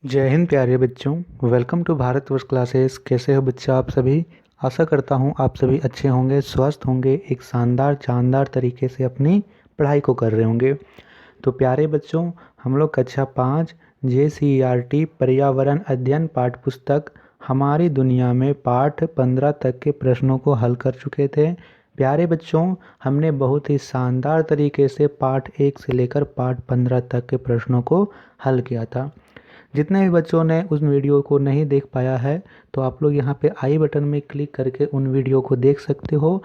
जय हिंद प्यारे बच्चों। Welcome to Bharatvarsh classes. कैसे हो बच्चा आप सभी। आशा करता हूँ आप सभी अच्छे होंगे, स्वस्थ होंगे, एक शानदार तरीके से अपनी पढ़ाई को कर रहे होंगे। तो प्यारे बच्चों, हम लोग कक्षा 5 JCERT पर्यावरण अध्ययन पाठ्य पुस्तक हमारी दुनिया में पाठ 15 तक के प्रश्नों को हल कर चुके थे। प्यारे बच्चों, हमने बहुत ही शानदार तरीके से पाठ 1 से लेकर पाठ 15 तक के प्रश्नों को हल किया था। जितने भी बच्चों ने उस वीडियो को नहीं देख पाया है तो आप लोग यहाँ पे आई बटन में क्लिक करके उन वीडियो को देख सकते हो।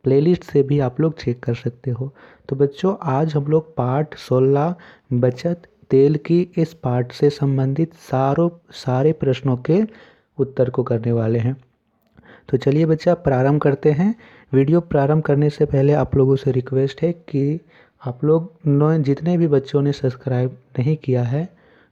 प्लेलिस्ट से भी आप लोग चेक कर सकते हो। तो बच्चों, आज हम लोग पाठ 16 बचत तेल की इस पाठ से संबंधित सारे प्रश्नों के उत्तर को करने वाले हैं। तो चलिए बच्चा, प्रारंभ करते हैं। वीडियो प्रारंभ करने से पहले आप लोगों से रिक्वेस्ट है कि आप लोग जितने भी बच्चों ने सब्सक्राइब नहीं किया है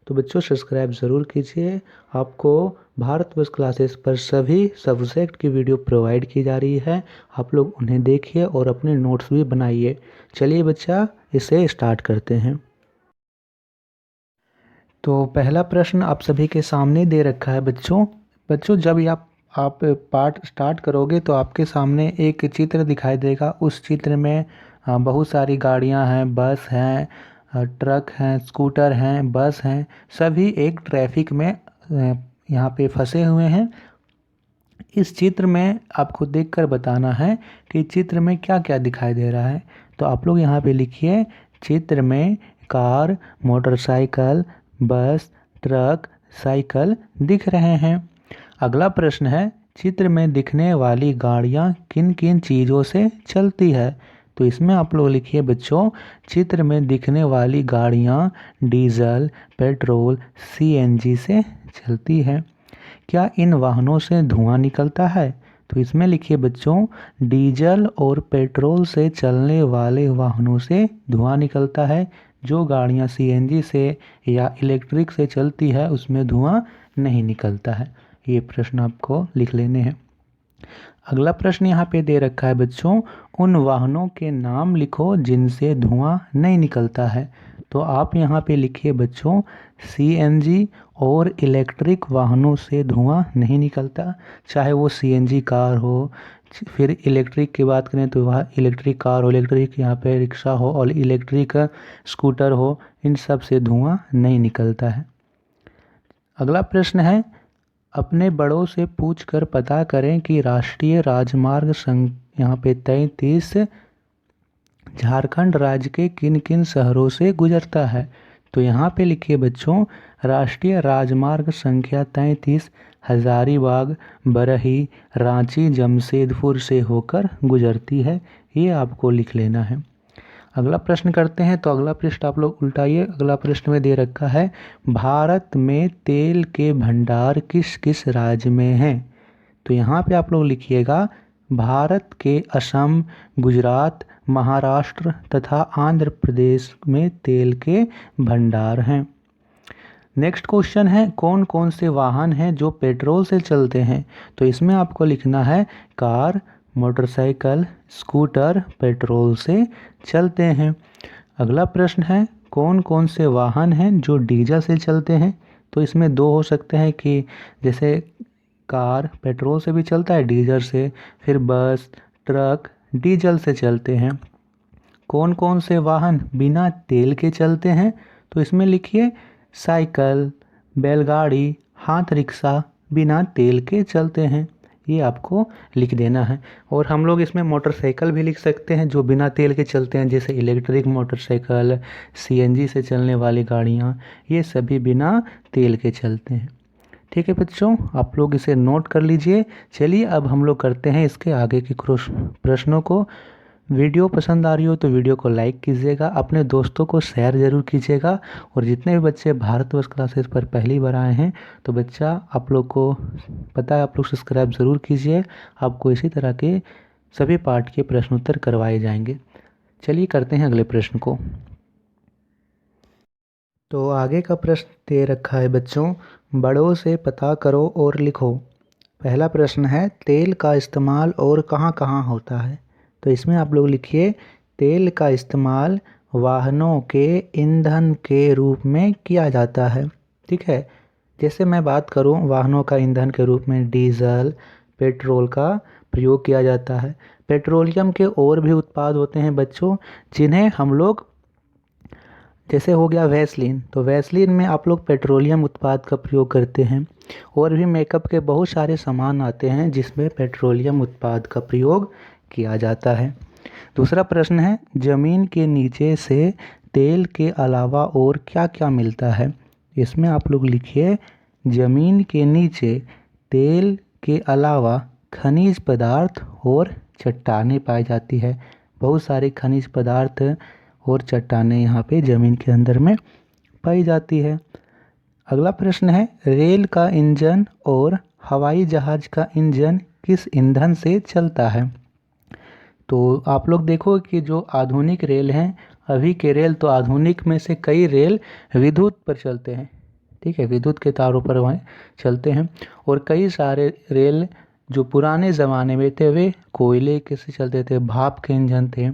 तो बच्चों सब्सक्राइब ज़रूर कीजिए। आपको भारतवर्ष क्लासेस पर सभी सब्जेक्ट की वीडियो प्रोवाइड की जा रही है। आप लोग उन्हें देखिए और अपने नोट्स भी बनाइए। चलिए बच्चा, इसे स्टार्ट करते हैं। तो पहला प्रश्न आप सभी के सामने दे रखा है बच्चों जब आप पाठ स्टार्ट करोगे तो आपके सामने एक चित्र दिखाई देगा। उस चित्र में बहुत सारी गाड़ियां हैं, बस हैं, ट्रक हैं, स्कूटर हैं, बस हैं। सभी एक ट्रैफिक में यहाँ पे फंसे हुए हैं। इस चित्र में आपको देखकर बताना है कि चित्र में क्या क्या दिखाई दे रहा है। तो आप लोग यहाँ पे लिखिए, चित्र में कार, मोटरसाइकिल, बस, ट्रक, साइकिल दिख रहे हैं। अगला प्रश्न है, चित्र में दिखने वाली गाड़ियाँ किन किन चीज़ों से चलती है। तो इसमें आप लोग लिखिए बच्चों, चित्र में दिखने वाली गाड़ियाँ डीजल, पेट्रोल, CNG से चलती है। क्या इन वाहनों से धुआं निकलता है। तो इसमें लिखिए बच्चों, डीजल और पेट्रोल से चलने वाले वाहनों से धुआं निकलता है। जो गाड़ियाँ CNG से या इलेक्ट्रिक से चलती है उसमें धुआं नहीं निकलता है। ये प्रश्न आपको लिख लेने हैं। अगला प्रश्न यहाँ पे दे रखा है बच्चों, उन वाहनों के नाम लिखो जिनसे धुआं नहीं निकलता है। तो आप यहाँ पे लिखिए बच्चों, CNG और इलेक्ट्रिक वाहनों से धुआं नहीं निकलता। चाहे वो CNG कार हो, फिर इलेक्ट्रिक की बात करें तो वह इलेक्ट्रिक कार हो, इलेक्ट्रिक यहाँ पे रिक्शा हो और इलेक्ट्रिक स्कूटर हो, इन सब से धुआं नहीं निकलता है। अगला प्रश्न है, अपने बड़ों से पूछकर पता करें कि राष्ट्रीय राजमार्ग यहाँ पे 33 झारखंड राज्य के किन किन शहरों से गुजरता है। तो यहाँ पे लिखिए बच्चों, राष्ट्रीय राजमार्ग संख्या 33 हजारीबाग, बरही, रांची, जमशेदपुर से होकर गुजरती है। ये आपको लिख लेना है। अगला प्रश्न करते हैं। तो अगला पृष्ठ आप लोग उल्टाइए। अगला प्रश्न में दे रखा है, भारत में तेल के भंडार किस किस राज्य में हैं। तो यहाँ पे आप लोग लिखिएगा, भारत के असम, गुजरात, महाराष्ट्र तथा आंध्र प्रदेश में तेल के भंडार हैं। नेक्स्ट क्वेश्चन है, कौन कौन से वाहन हैं जो पेट्रोल से चलते हैं। तो इसमें आपको लिखना है, कार, मोटरसाइकिल, स्कूटर पेट्रोल से चलते हैं। अगला प्रश्न है, कौन कौन से वाहन हैं जो डीजल से चलते हैं। तो इसमें दो हो सकते हैं कि जैसे कार पेट्रोल से भी चलता है, डीजल से, फिर बस, ट्रक डीजल से चलते हैं। कौन कौन से वाहन बिना तेल के चलते हैं। तो इसमें लिखिए, साइकिल, बैलगाड़ी, हाथ रिक्शा बिना तेल के चलते हैं। ये आपको लिख देना है। और हम लोग इसमें मोटरसाइकिल भी लिख सकते हैं जो बिना तेल के चलते हैं, जैसे इलेक्ट्रिक मोटरसाइकिल, CNG से चलने वाली गाड़ियाँ, ये सभी बिना तेल के चलते हैं। ठीक है बच्चों, आप लोग इसे नोट कर लीजिए। चलिए अब हम लोग करते हैं इसके आगे के प्रश्नों को। वीडियो पसंद आ रही हो तो वीडियो को लाइक कीजिएगा, अपने दोस्तों को शेयर ज़रूर कीजिएगा। और जितने भी बच्चे भारतवर्ष क्लासेस पर पहली बार आए हैं तो बच्चा, आप लोग को पता है, आप लोग सब्सक्राइब ज़रूर कीजिए। आपको इसी तरह के सभी पाठ के प्रश्न उत्तर करवाए जाएंगे। चलिए करते हैं अगले प्रश्न को। तो आगे का प्रश्न दे रखा है बच्चों, बड़ों से पता करो और लिखो। पहला प्रश्न है, तेल का इस्तेमाल और कहाँ कहाँ होता है। तो इसमें आप लोग लिखिए, तेल का इस्तेमाल वाहनों के ईंधन के रूप में किया जाता है। ठीक है, जैसे मैं बात करूं, वाहनों का ईंधन के रूप में डीजल, पेट्रोल का प्रयोग किया जाता है। पेट्रोलियम के और भी उत्पाद होते हैं बच्चों, जिन्हें हम लोग, जैसे हो गया वैसलीन, तो वैसलीन में आप लोग पेट्रोलियम उत्पाद का प्रयोग करते हैं। और भी मेकअप के बहुत सारे सामान आते हैं जिसमें पेट्रोलियम उत्पाद का प्रयोग किया जाता है। दूसरा प्रश्न है, ज़मीन के नीचे से तेल के अलावा और क्या क्या मिलता है? इसमें आप लोग लिखिए, ज़मीन के नीचे तेल के अलावा खनिज पदार्थ और चट्टानें पाई जाती है। बहुत सारे खनिज पदार्थ और चट्टानें यहाँ पे ज़मीन के अंदर में पाई जाती है। अगला प्रश्न है, रेल का इंजन और हवाई जहाज़ का इंजन किस ईंधन से चलता है? तो आप लोग देखो कि जो आधुनिक रेल हैं, अभी के रेल तो आधुनिक में से कई रेल विद्युत पर चलते हैं। ठीक है, विद्युत के तारों पर वह चलते हैं। और कई सारे रेल जो पुराने ज़माने में थे वे कोयले के से चलते थे, भाप के इंजन थे।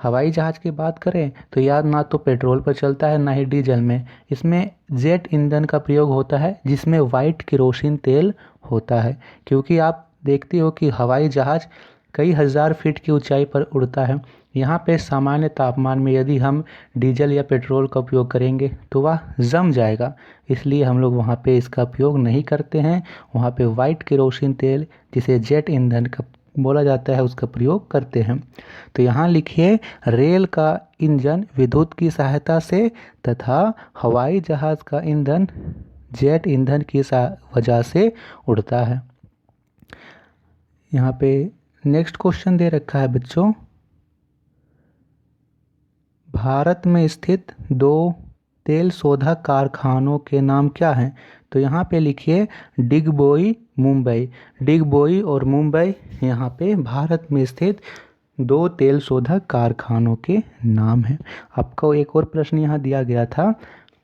हवाई जहाज़ की बात करें तो यार ना तो पेट्रोल पर चलता है ना ही डीजल में, इसमें जेट ईंधन का प्रयोग होता है जिसमें वाइट केरोसिन तेल होता है। क्योंकि आप देखते हो कि हवाई जहाज़ कई हज़ार फीट की ऊंचाई पर उड़ता है। यहाँ पे सामान्य तापमान में यदि हम डीजल या पेट्रोल का उपयोग करेंगे तो वह जम जाएगा, इसलिए हम लोग वहाँ पे इसका उपयोग नहीं करते हैं। वहाँ पे वाइट केरोसिन तेल, जिसे जेट ईंधन का बोला जाता है, उसका प्रयोग करते हैं। तो यहाँ लिखिए, रेल का इंजन विद्युत की सहायता से तथा हवाई जहाज़ का ईंधन जेट ईंधन की वजह से उड़ता है। यहाँ पे नेक्स्ट क्वेश्चन दे रखा है बच्चों, भारत में स्थित 2 तेल शोधक कारखानों के नाम क्या हैं? तो यहाँ पे लिखिए, डिगबोई मुंबई। डिगबोई और मुंबई यहाँ पे भारत में स्थित 2 तेल शोधक कारखानों के नाम हैं। आपको एक और प्रश्न यहाँ दिया गया था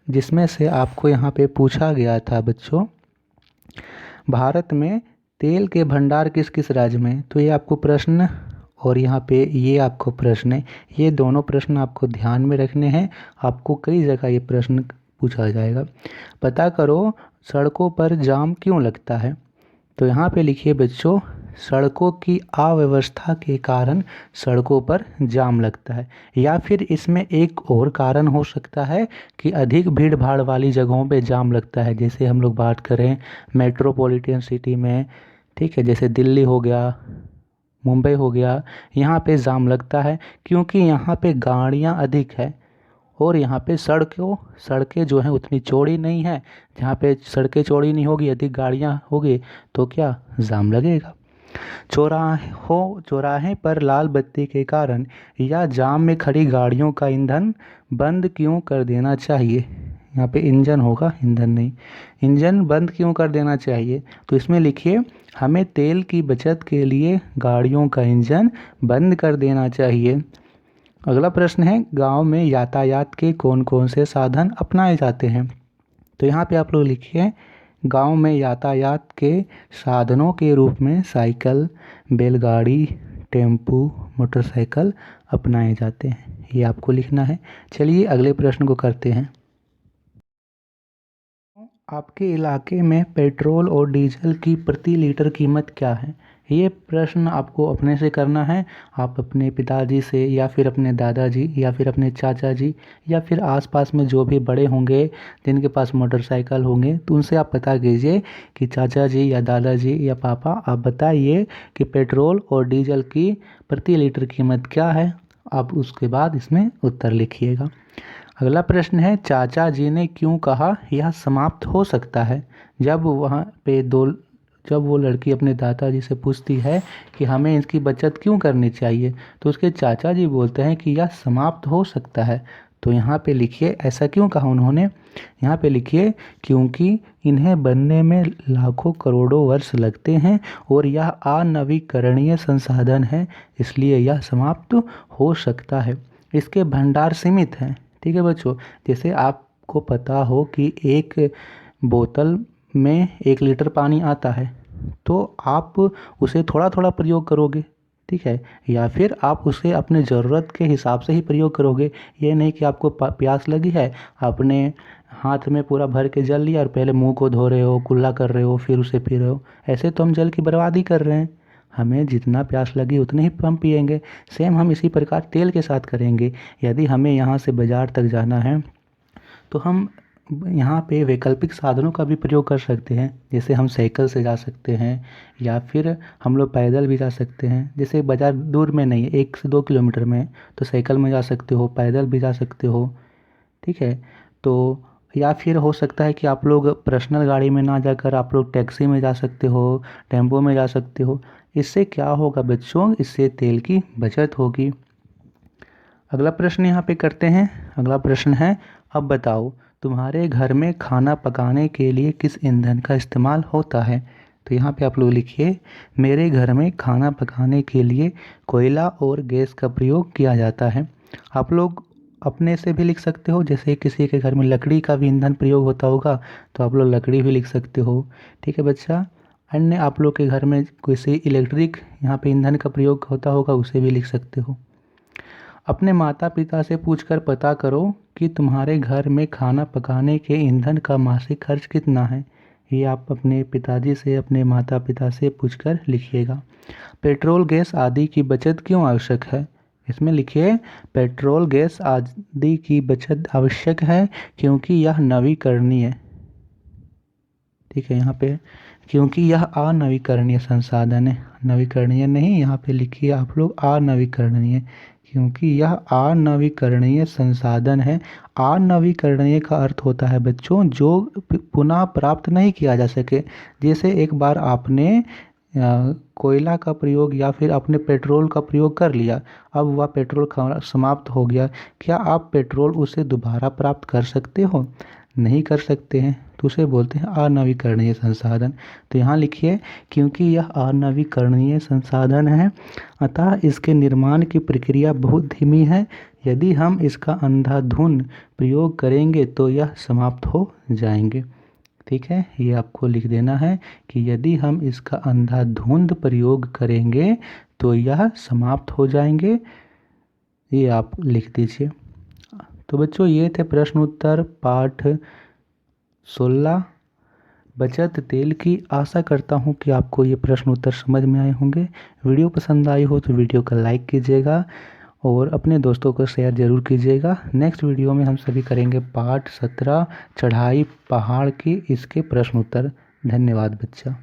जिसमें से आपको यहाँ पे पूछा गया था बच्चों, भारत में तेल के भंडार किस किस राज्य में हैं? तो ये आपको प्रश्न और यहाँ पे ये आपको प्रश्न है, ये दोनों प्रश्न आपको ध्यान में रखने हैं। आपको कई जगह ये प्रश्न पूछा जाएगा। पता करो, सड़कों पर जाम क्यों लगता है? तो यहाँ पे लिखिए बच्चों, सड़कों की अव्यवस्था के कारण सड़कों पर जाम लगता है। या फिर इसमें एक और कारण हो सकता है कि अधिक भीड़ भाड़ वाली जगहों पे जाम लगता है। जैसे हम लोग बात करें मेट्रोपॉलिटन सिटी में, ठीक है, जैसे दिल्ली हो गया, मुंबई हो गया, यहाँ पे जाम लगता है क्योंकि यहाँ पे गाड़ियाँ अधिक है और यहाँ पे सड़कें जो हैं उतनी चौड़ी नहीं है। जहाँ पे सड़कें चौड़ी नहीं होगी, अधिक गाड़ियाँ होगी, तो क्या जाम लगेगा। चौराहे पर लाल बत्ती के कारण या जाम में खड़ी गाड़ियों का ईंधन बंद क्यों कर देना चाहिए? यहाँ पे इंजन होगा, ईंधन नहीं। इंजन बंद क्यों कर देना चाहिए? तो इसमें लिखिए, हमें तेल की बचत के लिए गाड़ियों का इंजन बंद कर देना चाहिए। अगला प्रश्न है, गांव में यातायात के कौन कौन से साधन अपनाए जाते हैं? तो यहाँ पे आप लोग लिखिए, गांव में यातायात के साधनों के रूप में साइकिल, बैलगाड़ी, टेम्पू, मोटरसाइकिल अपनाए जाते हैं। ये आपको लिखना है। चलिए अगले प्रश्न को करते हैं। आपके इलाके में पेट्रोल और डीजल की प्रति लीटर कीमत क्या है? ये प्रश्न आपको अपने से करना है। आप अपने पिताजी से या फिर अपने दादाजी या फिर अपने चाचा जी या फिर आसपास में जो भी बड़े होंगे जिनके पास मोटरसाइकिल होंगे, तो उनसे आप पता कीजिए कि चाचा जी या दादाजी या पापा, आप बताइए कि पेट्रोल और डीजल की प्रति लीटर कीमत क्या है। आप उसके बाद इसमें उत्तर लिखिएगा। अगला प्रश्न है, चाचा जी ने क्यों कहा यह समाप्त हो सकता है? जब वो लड़की अपने दादाजी से पूछती है कि हमें इसकी बचत क्यों करनी चाहिए, तो उसके चाचा जी बोलते हैं कि यह समाप्त हो सकता है। तो यहाँ पे लिखिए, ऐसा क्यों कहा उन्होंने? यहाँ पे लिखिए, क्योंकि इन्हें बनने में लाखों करोड़ों वर्ष लगते हैं और यह अनवीकरणीय संसाधन है, इसलिए यह समाप्त हो सकता है। इसके भंडार सीमित हैं। ठीक है बच्चों, जैसे आपको पता हो कि एक बोतल में 1 लीटर पानी आता है, तो आप उसे थोड़ा थोड़ा प्रयोग करोगे, ठीक है, या फिर आप उसे अपने ज़रूरत के हिसाब से ही प्रयोग करोगे। ये नहीं कि आपको प्यास लगी है, आपने हाथ में पूरा भर के जल लिया और पहले मुंह को धो रहे हो, कुल्ला कर रहे हो, फिर उसे पी रहे हो। ऐसे तो हम जल की बर्बादी कर रहे हैं। हमें जितना प्यास लगी उतने ही हम पिएंगे। सेम हम इसी प्रकार तेल के साथ करेंगे। यदि हमें यहाँ से बाज़ार तक जाना है तो हम यहाँ पे वैकल्पिक साधनों का भी प्रयोग कर सकते हैं। जैसे हम साइकिल से जा सकते हैं या फिर हम लोग पैदल भी जा सकते हैं। जैसे बाज़ार दूर में नहीं है, 1 से 2 किलोमीटर में है, तो साइकिल में जा सकते हो, पैदल भी जा सकते हो। ठीक है। तो या फिर हो सकता है कि आप लोग पर्सनल गाड़ी में ना जाकर आप लोग टैक्सी में जा सकते हो, टेम्पो में जा सकते हो। इससे क्या होगा बच्चों, इससे तेल की बचत होगी। अगला प्रश्न यहाँ पे करते हैं। अगला प्रश्न है, अब बताओ तुम्हारे घर में खाना पकाने के लिए किस ईंधन का इस्तेमाल होता है। तो यहाँ पे आप लोग लिखिए, मेरे घर में खाना पकाने के लिए कोयला और गैस का प्रयोग किया जाता है। आप लोग अपने से भी लिख सकते हो, जैसे किसी के घर में लकड़ी का भी ईंधन प्रयोग होता होगा तो आप लोग लकड़ी भी लिख सकते हो। ठीक है बच्चा। अन्य आप लोग के घर में किसी इलेक्ट्रिक यहाँ पे ईंधन का प्रयोग होता होगा, उसे भी लिख सकते हो। अपने माता पिता से पूछकर पता करो कि तुम्हारे घर में खाना पकाने के ईंधन का मासिक खर्च कितना है। ये आप अपने पिताजी से, अपने माता पिता से पूछकर लिखिएगा। पेट्रोल गैस आदि की बचत क्यों आवश्यक है। इसमें लिखिए, पेट्रोल गैस आदि की बचत आवश्यक है क्योंकि यह नवीकरणीय है। ठीक है, यहाँ पे क्योंकि यह अनवीकरणीय संसाधन है। नवीकरणीय नहीं, यहाँ पे लिखिए आप लोग अनवीकरणीय, क्योंकि यह अनवीकरणीय संसाधन है। अनवीकरणीय का अर्थ होता है बच्चों जो पुनः प्राप्त नहीं किया जा सके। जैसे एक बार आपने कोयला का प्रयोग या फिर आपने पेट्रोल का प्रयोग कर लिया, अब वह पेट्रोल समाप्त हो गया, क्या आप पेट्रोल उसे दोबारा प्राप्त कर सकते हो। नहीं कर सकते हैं, तो उसे बोलते हैं अनवीकरणीय संसाधन। तो यहाँ लिखिए, क्योंकि यह अनवीकरणीय संसाधन है अतः इसके निर्माण की प्रक्रिया बहुत धीमी है। यदि हम इसका अंधाधुंध प्रयोग करेंगे तो यह समाप्त हो जाएंगे। ठीक है, ये आपको लिख देना है कि यदि हम इसका अंधाधुंध प्रयोग करेंगे तो यह समाप्त हो जाएंगे। ये आप लिख दीजिए। तो बच्चों ये थे प्रश्न उत्तर पाठ 16 बचत तेल की। आशा करता हूँ कि आपको ये प्रश्न उत्तर समझ में आए होंगे। वीडियो पसंद आई हो तो वीडियो को लाइक कीजिएगा और अपने दोस्तों को शेयर ज़रूर कीजिएगा। नेक्स्ट वीडियो में हम सभी करेंगे पाठ 17 चढ़ाई पहाड़ की, इसके प्रश्न उत्तर। धन्यवाद बच्चा।